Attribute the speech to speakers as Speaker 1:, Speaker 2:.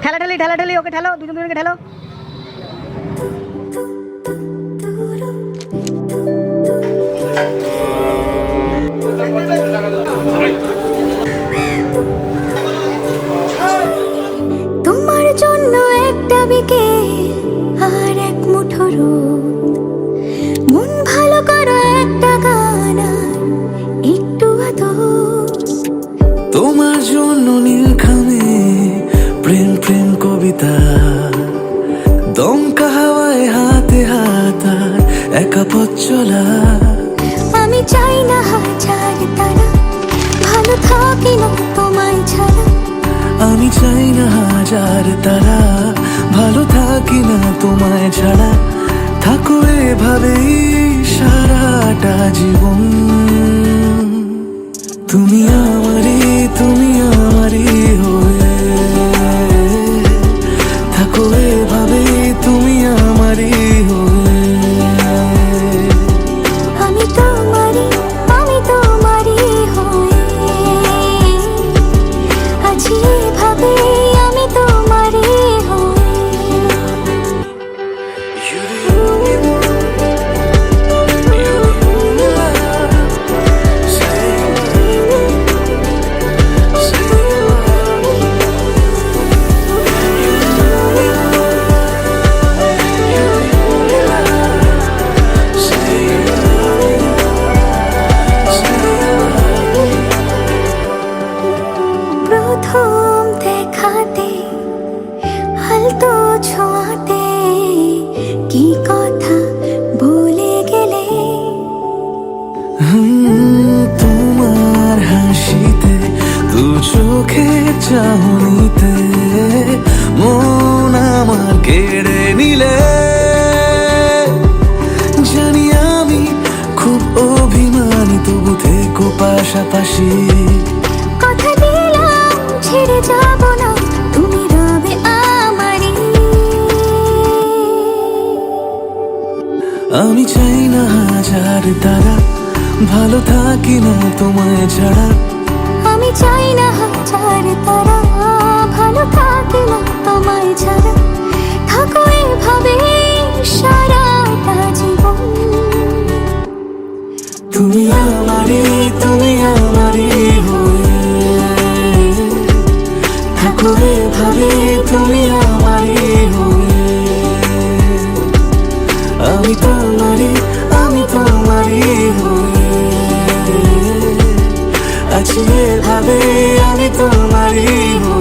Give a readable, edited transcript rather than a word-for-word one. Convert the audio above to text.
Speaker 1: ঠেলাঠেলি ঠেলাঠেলি, ওকে ঠেলো, দুজনকে ঠেলো।
Speaker 2: তোমার জন্য একটা বিকেল আর এক মুঠো রোদ, মন ভালো করা একটা গান আর একটু আদর।
Speaker 3: তোমার জন্য নীলখামে প্রেম প্রেম কবিতা, দমকা হাওয়ায় হাতে হাত আর একা পথ চলা।
Speaker 2: আমি চাই না হাজার তারা, ভালো থাকি না তোমায় ছাড়া।
Speaker 3: আমি চাই না হাজার তারা, ভালো থাকি না তোমায় ছাড়া। থাকো এভাবেই সারাটা জীবন। তুমি আমারই হয়ে থাকো এভাবে, তুমি আমারই হয়ে।
Speaker 2: আমি তোমারই হয়ে আছি এভাবে, আমি তোমারই হয়ে। প্রথম দেখাতে হালতো ছোঁয়াতে কি কথা বলে গেলে।
Speaker 3: তোমার হাসিতে, দু চোখে চাহনিতে মন আমার কেড়ে নিলে। জানি আমি খুব অভিমানী, তবু থেকো পাশাপাশি।
Speaker 2: কথা দিলাম ছেড়ে যাব না, তুমি রবে আমারই।
Speaker 3: আমি চাই না হাজার তারা, ভালো থাকি না তোমায় ছাড়া।
Speaker 2: আমি চাই না হাজার তারা, ভালো থাকি না তোমায় ছাড়া। থাকো এভাবে সারাটা জীবন।
Speaker 3: তুমি আমারই হয়ে থাকো এভাবে, তুমি আমারই হয়ে। আমি তোমারই হয়ে আছি এভাবে, আমি তোমারই হয়ে।